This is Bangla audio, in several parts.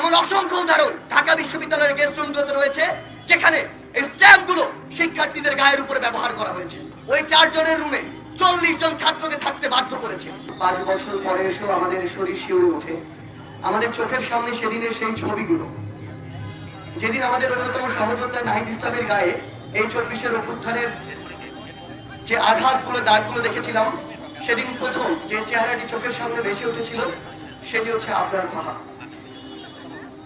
এমন অসংখ্য উদাহরণ ঢাকা বিশ্ববিদ্যালয়ের গেস্ট রুমগুলোতে রয়েছে, যেখানে স্ট্যাম্পগুলো শিক্ষার্থীদের গায়ের উপরে ব্যবহার করা হয়েছে। ওই 4 জনের রুমে 40 জন ছাত্রকে থাকতে বাধ্য করেছে। 5 বছর পরে এসেও আমাদের শরীর শিউরে ওঠে। আমাদের চোখের সামনে সেদিনের সেই ছবিগুলো, যেদিন আমাদের অন্যতম সহযোদ্ধা নাহিদ ইসলামের গায়ে এই 24-এর অভ্যুত্থানের যে আঘাতগুলো, দাগগুলো দেখেছিলাম, সেদিন প্রথম যে চেহারাটি চোখের সামনে ভেসে উঠেছিল সেটি হচ্ছে আবরার ফাহা।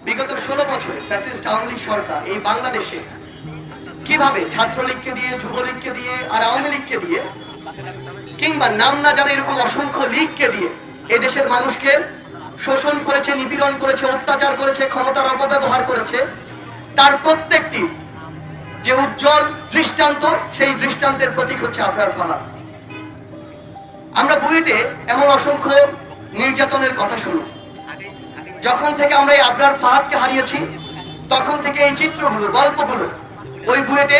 বিগত 16 বছরে ফ্যাসিস্ট আওয়ামী লীগ সরকার এই বাংলাদেশে কিভাবে ছাত্রলীগকে দিয়ে, যুবলীগকে দিয়ে আর আওয়ামী লীগকে দিয়ে, কিংবা নাম না জানা এরকম অসংখ্য লীগকে দিয়ে এদেশের মানুষকে শোষণ করেছে, নিপীড়ন করেছে, অত্যাচার করেছে, ক্ষমতার অপব্যবহার করেছে, তার প্রত্যেকটি যে উজ্জ্বল দৃষ্টান্ত, সেই দৃষ্টান্তের প্রতীক হচ্ছে আবরার ফাহা। আমরা বুয়েটে এমন অসংখ্য নির্যাতনের কথা শুনি। যখন থেকে আমরা এই আবরার ফাহাদকে হারিয়েছি, তখন থেকে এই চিত্রগুলো, গল্পগুলো ওই বুয়েটে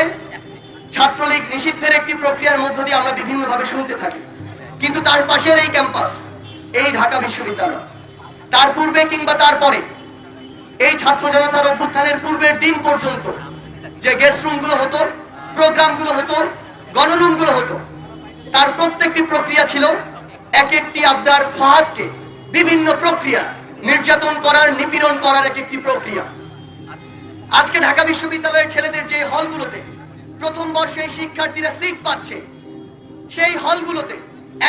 ছাত্রলীগ নিষিদ্ধের একটি প্রক্রিয়ার মধ্য দিয়ে আমরা বিভিন্নভাবে শুনতে থাকি। কিন্তু তার পাশের এই ক্যাম্পাস, এই ঢাকা বিশ্ববিদ্যালয়, তার পূর্বে কিংবা তারপরে এই ছাত্র জনতার অভ্যুত্থানের পূর্বের দিন পর্যন্ত যে গেস্ট রুমগুলো হতো, প্রোগ্রামগুলো হতো, গণরুমগুলো হতো, তার প্রত্যেকটি প্রক্রিয়া ছিল এক একটি আবরার ফাহাদকে বিভিন্ন প্রক্রিয়া, নির্যাতন করার, নিপীড়ন করার এক একটি প্রক্রিয়া। আজকে ঢাকা বিশ্ববিদ্যালয়ের ছেলেদের যে হলগুলোতে প্রথম বর্ষে শিক্ষার্থীরা সিট পাচ্ছে, সেই হলগুলোতে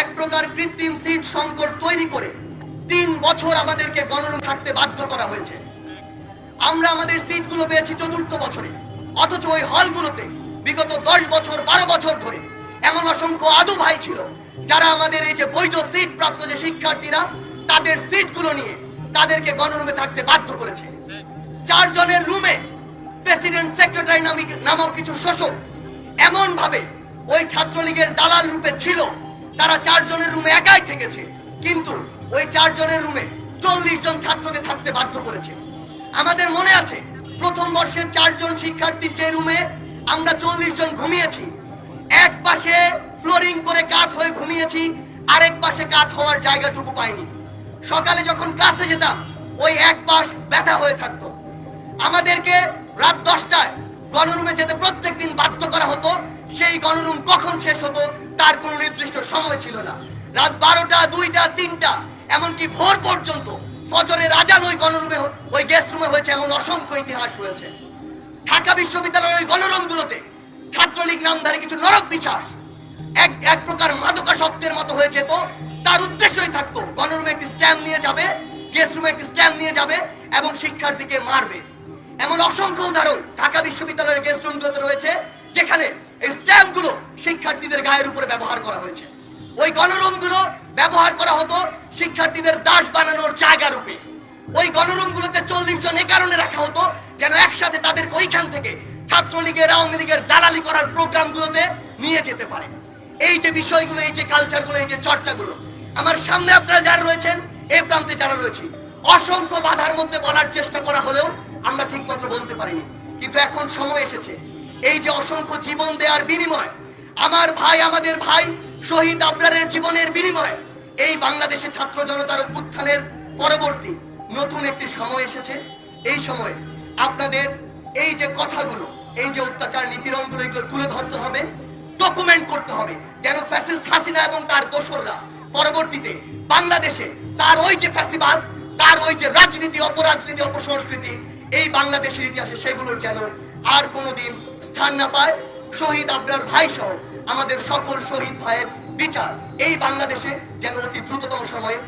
এক প্রকার কৃত্রিম সিট সংকট তৈরি করে 3 বছর আমাদেরকে গণরুম থাকতে বাধ্য করা হয়েছে। আমরা আমাদের সিটগুলো পেয়েছি 4র্থ বছরে, অথচ ওই হলগুলোতে বিগত 10 বছর, 12 বছর ধরে এমন অসংখ্য আদু ভাই ছিল, যারা আমাদের এই যে বৈধ সিট প্রাপ্ত যে শিক্ষার্থীরা, তাদের সিটগুলো নিয়ে তাদেরকে গণরুমে থাকতে বাধ্য করেছে। 4 জনের রুমে প্রেসিডেন্ট সেক্রেটারি নামক কিছু শোষক এমন ভাবে ওই ছাত্রলীগের দালাল রূপে ছিল, তারা 4 জনের রুমে একাই থেকেছে, কিন্তু ওই 4 জনের রুমে 40 জন ছাত্রকে থাকতে বাধ্য করেছে। আমাদের মনে আছে প্রথম বর্ষের 4 জন শিক্ষার্থীর যে রুমে আমরা 40 জন ঘুমিয়েছি, এক পাশে ফ্লোরিং করে কাত হয়ে ঘুমিয়েছি, আরেক পাশে কাত হওয়ার জায়গাটুকু পাইনি। সকালে যখন ক্লাসে যেতাম, ওই এক পাশ ব্যথা হয়ে থাকতো। আমাদেরকে রাত 10টায় গণরুমে যেতে প্রত্যেকদিন বাধ্য করা হতো। সেই গণরুম কখন শেষ হতো তার কোনো নির্দিষ্ট সময় ছিল না। রাত 12টা, 2টা, 3টা, এমনকি ভোর পর্যন্ত ফজরের আজান ওই গণরুমে, ওই গেস্ট রুমে হয়েছে, এমন অসংখ্য ইতিহাস রয়েছে। ঢাকা বিশ্ববিদ্যালয়ের ওই গণরুমগুলোতে ছাত্রলীগ নামধারী কিছু নরক বিশ্বাস এক প্রকার মাদকাসক্তের মতো হয়ে যেত। তার উদ্দেশ্যই থাকতো গণরুমে একটি স্ট্যাম্প নিয়ে যাবে, গেস্ট রুমে একটি স্ট্যাম্প নিয়ে যাবে এবং শিক্ষার্থীকে মারবে। এমন অসংখ্য উদাহরণ ঢাকা বিশ্ববিদ্যালয়ের গেস্ট রুমগুলোতে রয়েছে, যেখানে এই স্ট্যাম্পগুলো শিক্ষার্থীদের গায়ের উপরে ব্যবহার করা হয়েছে। ওই গণরুমগুলো ব্যবহার করা হতো শিক্ষার্থীদের দাস বানানোর জায়গা রূপে। ওই গণরুমগুলোতে 40 জন এ কারণে রাখা হতো যেন একসাথে তাদেরকে ওইখান থেকে ছাত্রলীগের, আওয়ামী লীগের দালালি করার প্রোগ্রামগুলোতে নিয়ে যেতে পারে। এই যে বিষয়গুলো, এই যে কালচারগুলো, এই যে চর্চাগুলো, আমার সামনে আপনারা যারা রয়েছেন, এই প্রান্তে যারা রয়েছে, অসংখ্য বাধার মধ্যে বলার চেষ্টা করা হলেও আমরা ঠিকমতো বলতে পারিনি। কিন্তু এখন সময় এসেছে, এই যে অসংখ্য জীবন দেওয়ার বিনিময়, আমার ভাই, আমাদের ভাই শহীদ আবরারের জীবনের বিনিময়ে এই বাংলাদেশে ছাত্র জনতার অভ্যুত্থানের পরবর্তী নতুন একটি সময় এসেছে। এই সময়ে আপনাদের এই যে কথাগুলো, এই যে অত্যাচার, নিপীড়নগুলো, এগুলো তুলে ধরতে হবে, ডকুমেন্ট করতে হবে, যেন ফ্যাসিস্ট হাসিনা এবং তার দোসররা পরবর্তীতে বাংলাদেশে তার ওই যে ফ্যাসিবাদ, তার ওই যে রাজনীতি, অপরাজনীতি, অপসংস্কৃতি এই বাংলাদেশের ইতিহাসে, সেগুলোর যেন আর কোনোদিন স্থান না পায়। শহীদ আবরার ভাই সহ আমাদের সকল শহীদ ভাইয়ের বিচার এই বাংলাদেশে যেন অতি দ্রুততম সময়ে